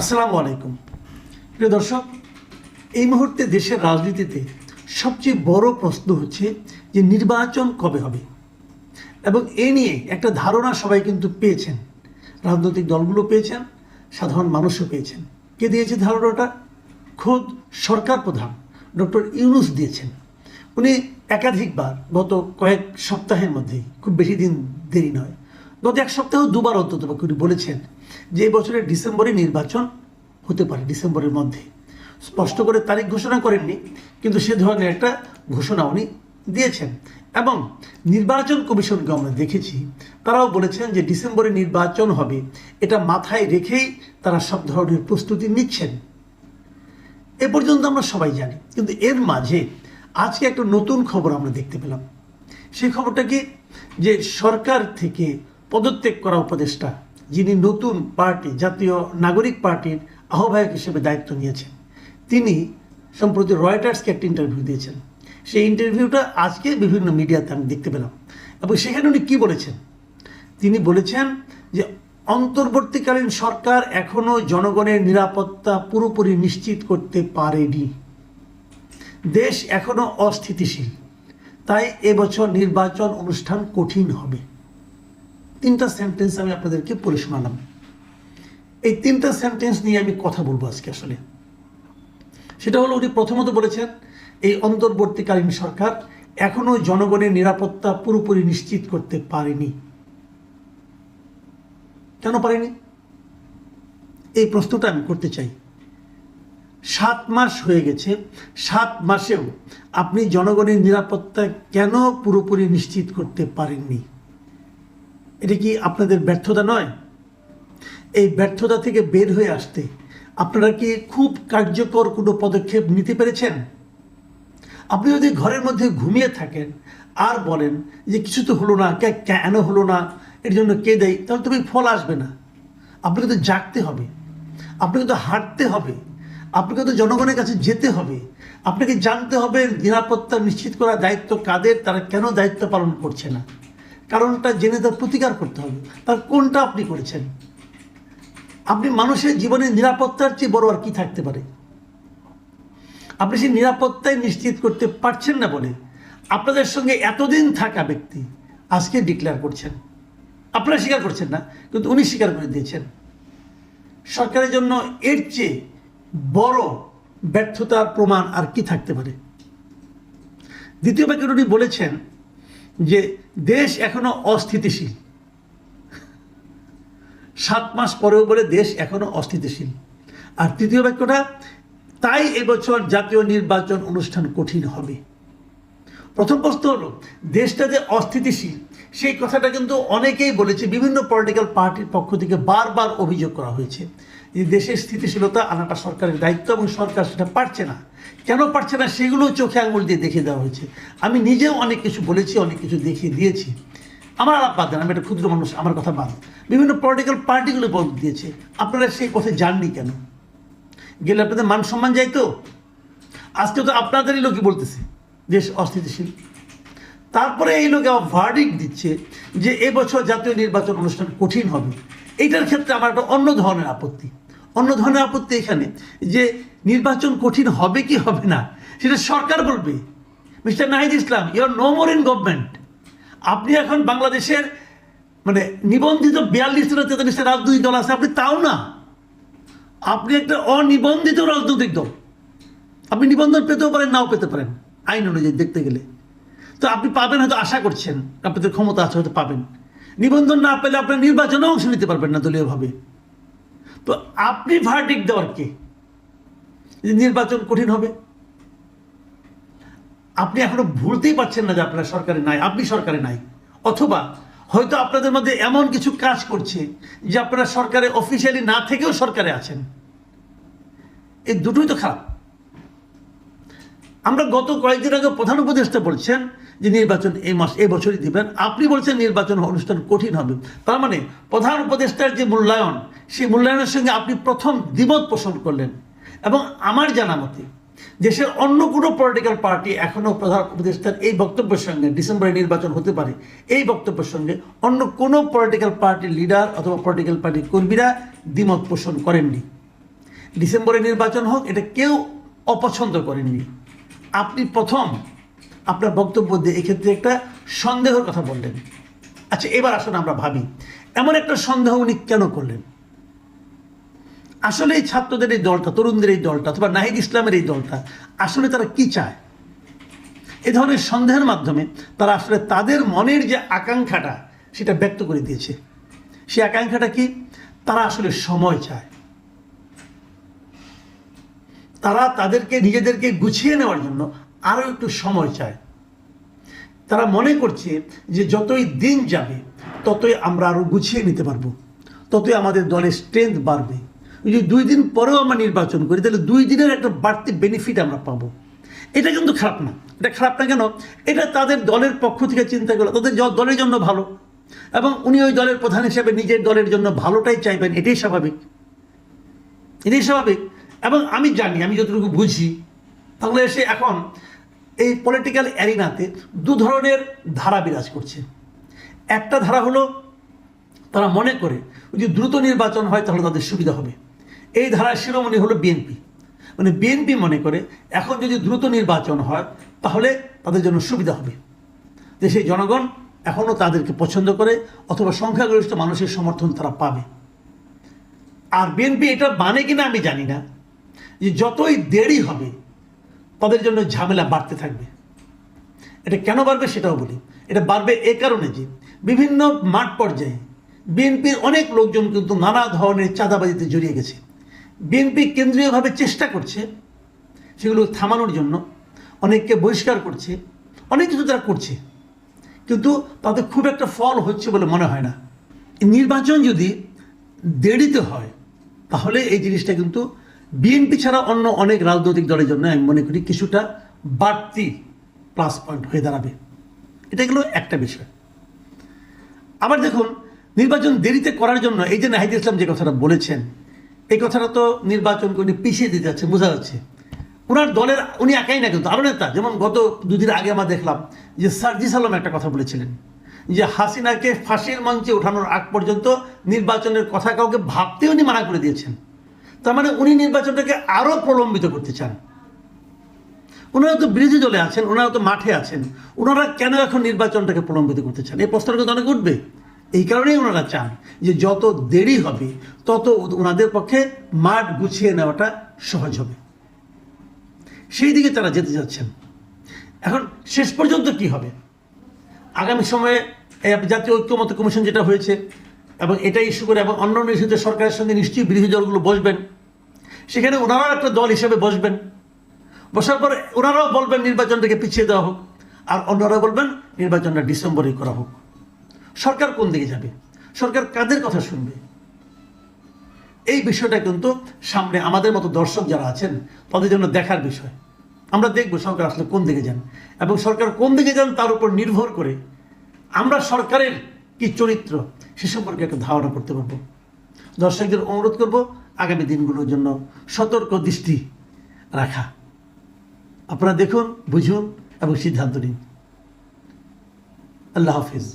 আসসালামু আলাইকুম প্রিয় দর্শক, এই মুহূর্তে দেশের রাজনীতিতে সবচেয়ে বড় প্রশ্ন হচ্ছে যে নির্বাচন কবে হবে। এবং এ নিয়ে একটা ধারণা সবাই কিন্তু পেয়েছেন, রাজনৈতিক দলগুলো পেয়েছেন, সাধারণ মানুষও পেয়েছেন। কে দিয়েছে ধারণাটা? খোদ সরকার প্রধান ডক্টর ইউনূস দিয়েছেন। উনি একাধিকবার গত কয়েক সপ্তাহের মধ্যেই, খুব বেশি দিন দেরি নয়, গত এক সপ্তাহ দুবার অন্তত উনি বলেছেন যে এই বছরের ডিসেম্বরে নির্বাচন হতে পারে, ডিসেম্বরের মধ্যে। স্পষ্ট করে তারিখ ঘোষণা করেননি, কিন্তু সে ধরনের একটা ঘোষণা উনি দিয়েছেন। এবং নির্বাচন কমিশনকে আমরা দেখেছি, তারাও বলেছেন যে ডিসেম্বরে নির্বাচন হবে, এটা মাথায় রেখেই তারা সব ধরনের প্রস্তুতি নিচ্ছেন। এ পর্যন্ত আমরা সবাই জানি, কিন্তু এর মাঝে আজকে একটা নতুন খবর আমরা দেখতে পেলাম। সেই খবরটা কি, যে সরকার থেকে পদত্যাগ করা উপদেষ্টা, যিনি নতুন পার্টি জাতীয় নাগরিক পার্টির আহ্বায়ক হিসেবে দায়িত্ব নিয়েছেন, তিনি সম্প্রতি রয়টার্সকে একটা ইন্টারভিউ দিয়েছেন। সেই ইন্টারভিউটা আজকে বিভিন্ন মিডিয়াতে আমি দেখতে পেলাম। এবং সেখানে উনি কী বলেছেন? তিনি বলেছেন যে অন্তর্বর্তীকালীন সরকার এখনও জনগণের নিরাপত্তা পুরোপুরি নিশ্চিত করতে পারেনি, দেশ এখনও অস্থিতিশীল, তাই এবছর নির্বাচন অনুষ্ঠান কঠিন হবে। তিনটা সেন্টেন্স আমি আপনাদেরকে পড়ে শোনালাম। এই তিনটা সেন্টেন্স নিয়ে আমি কথা বলবো আজকে। আসলে সেটা হলো, উনি প্রথমত বলেছেন এই অন্তর্বর্তীকালীন সরকার এখনো জনগণের নিরাপত্তা পুরোপুরি নিশ্চিত করতে পারেনি। কেন পারেনি? এই প্রশ্নটা আমি করতে চাই। 7 মাস হয়ে গেছে, 7 মাসেও আপনি জনগণের নিরাপত্তা কেন পুরোপুরি নিশ্চিত করতে পারেননি? এটা কি আপনাদের ব্যর্থতা নয়? এই ব্যর্থতা থেকে বের হয়ে আসতে আপনারা কি খুব কার্যকর কোনো পদক্ষেপ নিতে পেরেছেন? আপনি যদি ঘরের মধ্যে ঘুমিয়ে থাকেন আর বলেন যে কিছু তো হলো না, কেন হলো না, এর জন্য কে দেয়, তাহলে তুমি ফল আসবে না। আপনাকে তো জাগতে হবে, আপনাকে তো হাঁটতে হবে, আপনাকে তো জনগণের কাছে যেতে হবে, আপনাকে জানতে হবে নিরাপত্তা নিশ্চিত করার দায়িত্ব কাদের, তারা কেন দায়িত্ব পালন করছে না, কারণটা জেনে তার প্রতিকার করতে হবে। তার কোনটা আপনি করেছেন? আপনি মানুষের জীবনের নিরাপত্তার চেয়ে বড় আর কি থাকতে পারে? আপনি সেই নিরাপত্তায় নিশ্চিত করতে পারছেন না বলে আপনাদের সঙ্গে এতদিন থাকা ব্যক্তি আজকে ডিক্লেয়ার করছেন। আপনারা স্বীকার করছেন না, কিন্তু উনি স্বীকার করে দিয়েছেন। সরকারের জন্য এর চেয়ে বড় ব্যর্থতার প্রমাণ আর কি থাকতে পারে? দ্বিতীয় বাক্যে উনি বলেছেন যে দেশ এখনো অস্থিতিশীল। 7 মাস পরেও বলে দেশ এখনো অস্থিতিশীল। আর তৃতীয় বাক্যটা, তাই এবছর জাতীয় নির্বাচন অনুষ্ঠান কঠিন হবে। প্রথম প্রশ্ন হলো, দেশটা যে অস্থিতিশীল সেই কথাটা কিন্তু অনেকেই বলেছে, বিভিন্ন পলিটিক্যাল পার্টির পক্ষ থেকে বারবার অভিযোগ করা হয়েছে যে দেশের স্থিতিশীলতা আনাটা সরকারের দায়িত্ব, এবং সরকার সেটা পারছে না। কেন পারছে না সেগুলো চোখে আঙুল দিয়ে দেখিয়ে দেওয়া হয়েছে। আমি নিজেও অনেক কিছু বলেছি, অনেক কিছু দেখিয়ে দিয়েছি। আমার আলাপ বাদ দেন, আমি একটা ক্ষুদ্র মানুষ, আমার কথা বাদ। বিভিন্ন পলিটিক্যাল পার্টিগুলো বল দিয়েছে, আপনারা সেই পথে যাননি কেন? গেলে আপনাদের মান সম্মান যাইতো? আজকে তো আপনাদেরই লোকই বলতেছে দেশ অস্থিতিশীল। তারপরে এই লোকে ভার্ডিক্ট দিচ্ছে যে এবছর জাতীয় নির্বাচন অনুষ্ঠান কঠিন হবে। এইটার ক্ষেত্রে আমার একটা অন্য ধরনের আপত্তি। অন্য ধরনের আপত্তি এখানে যে নির্বাচন কঠিন হবে কি হবে না সেটা সরকার বলবে। Mister Nahid Islam, you are no more in government. আপনি এখন বাংলাদেশের নিবন্ধিত 42টা 43টা রাজনৈতিক দল আছে, আপনি তাও না। আপনি একটা অনিবন্ধিত রাজনৈতিক দল। আপনি নিবন্ধন পেতেও পারেন, নাও পেতে পারেন, আইন অনুযায়ী দেখতে গেলে। তো আপনি পাবেন, হয়তো আশা করছেন, আপনাদের ক্ষমতা আছে, হয়তো পাবেন। নিবন্ধন না পেলে আপনার নির্বাচনে অংশ নিতে পারবেন না দলীয়ভাবে। তো আপনি ভার্ডিক্ট দেওয়ার কে যে নির্বাচন কঠিন হবে? আপনি এখনো ভুলতেই পারছেন না যে আপনার সরকারে নাই, আপনি সরকারে নাই। অথবা হয়তো আপনাদের মধ্যে এমন কিছু কাজ করছে যে আপনারা সরকারে অফিসিয়ালি না থেকেও সরকারে আছেন। এই দুটোই তো খারাপ। আমরা গত কয়েকদিন আগে প্রধান উপদেষ্টা বলছেন যে নির্বাচন এই বছরই দিবেন, আপনি বলছেন নির্বাচন অনুষ্ঠান কঠিন হবে। তার মানে প্রধান উপদেষ্টার যে মূল্যায়ন, সেই মূল্যায়নের সঙ্গে আপনি প্রথম দ্বিমত পোষণ করলেন। এবং আমার জানা মতে দেশের অন্য কোনো পলিটিক্যাল পার্টি এখনও প্রধান উপদেষ্টার এই বক্তব্যের সঙ্গে, ডিসেম্বরে নির্বাচন হতে পারে এই বক্তব্যের সঙ্গে অন্য কোনো পলিটিক্যাল পার্টির লিডার অথবা পলিটিক্যাল পার্টির কর্মীরা দ্বিমত পোষণ করেননি। ডিসেম্বরে নির্বাচন হোক, এটা কেউ অপছন্দ করেননি। আপনি প্রথম আপনার বক্তব্য দিয়ে এক্ষেত্রে একটা সন্দেহের কথা বললেন। আচ্ছা, এবার আসলে আমরা ভাবি এমন একটা সন্দেহ উনি কেন করলেন? আসলে এই ছাত্রদের এই দলটা, তরুণদের এই দলটা, অথবা নাহিদ ইসলামের এই দলটা আসলে তারা কি চায়? এ ধরনের সন্দেহের মাধ্যমে তারা আসলে তাদের মনের যে আকাঙ্ক্ষাটা সেটা ব্যক্ত করে দিয়েছে। সেই আকাঙ্ক্ষাটা কি? তারা আসলে সময় চায়। তারা তাদেরকে নিজেদেরকে গুছিয়ে নেওয়ার জন্য আরও একটু সময় চায়। তারা মনে করছে যে যতই দিন যাবে ততই আমরা আরও গুছিয়ে নিতে পারবো, ততই আমাদের দলের স্ট্রেংথ বাড়বে। যদি 2 দিন পরেও আমরা নির্বাচন করি তাহলে 2 দিনের একটা বাড়তি বেনিফিট আমরা পাবো। এটা কিন্তু খারাপ না। এটা খারাপ না কেন? এটা তাদের দলের পক্ষ থেকে চিন্তা করলো, তাদের দলের জন্য ভালো, এবং উনি ওই দলের প্রধান হিসেবে নিজের দলের জন্য ভালোটাই চাইবেন। এটাই স্বাভাবিক, এটাই স্বাভাবিক। এবং আমি জানি, আমি যতটুকু বুঝি, বাংলাদেশে এখন এই পলিটিক্যাল অ্যারিনাতে 2 ধরনের ধারা বিরাজ করছে। একটা ধারা হলো তারা মনে করে যদি দ্রুত নির্বাচন হয় তাহলে তাদের সুবিধা হবে। এই ধারার শিরোমণি হলো বিএনপি। মানে বিএনপি মনে করে এখন যদি দ্রুত নির্বাচন হয় তাহলে তাদের জন্য সুবিধা হবে, দেশের জনগণ এখনও তাদেরকে পছন্দ করে, অথবা সংখ্যাগরিষ্ঠ মানুষের সমর্থন তারা পাবে। আর বিএনপি এটা মানে কিনা আমি জানি না, যে যতই দেরি হবে তাদের জন্য ঝামেলা বাড়তে থাকবে। এটা কেন বাড়বে সেটাও বলি। এটা বাড়বে এ কারণে যে বিভিন্ন মাঠ পর্যায়ে বিএনপির অনেক লোকজন কিন্তু নানা ধরনের চাঁদাবাজিতে জড়িয়ে গেছে। বিএনপি কেন্দ্রীয়ভাবে চেষ্টা করছে সেগুলো থামানোর জন্য, অনেককে বহিষ্কার করছে, অনেক কিছু তারা করছে, কিন্তু তাদের খুব একটা ফল হচ্ছে বলে মনে হয় না। নির্বাচন যদি দেরিতে হয় তাহলে এই জিনিসটা কিন্তু বিএনপি ছাড়া অন্য অনেক রাজনৈতিক দলের জন্য আমি মনে করি কিছুটা বাড়তি প্লাস পয়েন্ট হয়ে দাঁড়াবে। এটা গেল একটা বিষয়। আবার দেখুন, নির্বাচন দেরিতে করার জন্য এই যে নাহিদ ইসলাম যে কথাটা বলেছেন, এই কথাটা তো নির্বাচনকে উনি পিছিয়ে দিতে যাচ্ছে, বোঝা যাচ্ছে। ওনার দলের উনি একাই না, কিন্তু আরও নেতা, যেমন গত 2 দিন আগে আমরা দেখলাম যে সার্জিস আলম একটা কথা বলেছিলেন যে হাসিনাকে ফাঁসির মঞ্চে ওঠানোর আগ পর্যন্ত নির্বাচনের কথা কাউকে ভাবতে উনি মানা করে দিয়েছেন। তার মানে উনি নির্বাচনটাকে আরও প্রলম্বিত করতে চান। ওনারা তো বিরোধী দলে আছেন, ওনারা তো মাঠে আছেন, ওনারা কেন এখন নির্বাচনটাকে প্রলম্বিত করতে চান? এই প্রশ্নটা কিন্তু অনেক উঠবে। এই কারণেই ওনারা চান যে যত দেরি হবে তত ওনাদের পক্ষে মাঠ গুছিয়ে নেওয়াটা সহজ হবে। সেই দিকে তারা যেতে যাচ্ছেন। এখন শেষ পর্যন্ত কি হবে? আগামী সময়ে জাতীয় ঐক্যমত্য কমিশন যেটা হয়েছে, এবং এটা ইস্যু করে এবং অন্য ইস্যুতে সরকারের সঙ্গে নিশ্চয়ই বিরোধী দলগুলো বসবেন, সেখানে ওনারাও একটা দল হিসেবে বসবেন। বসার পর ওনারাও বলবেন নির্বাচনটাকে পিছিয়ে দেওয়া হোক, আর অন্যরা বলবেন নির্বাচনটা ডিসেম্বরেই করা হোক। সরকার কোন দিকে যাবে? সরকার কাদের কথা শুনবে? এই বিষয়টা কিন্তু সামনে আমাদের মতো দর্শক যারা আছেন তাদের জন্য দেখার বিষয়। আমরা দেখব সরকার আসলে কোন দিকে যান, এবং সরকার কোন দিকে যান তার উপর নির্ভর করে আমরা সরকারের কি চরিত্র সে সম্পর্কে একটা ধারণা করতে পারবো। দর্শকদের অনুরোধ করব আগামী দিনগুলোর জন্য সতর্ক দৃষ্টি রাখা। আপনারা দেখুন, বুঝুন এবং সিদ্ধান্ত নিন। আল্লাহ হাফিজ।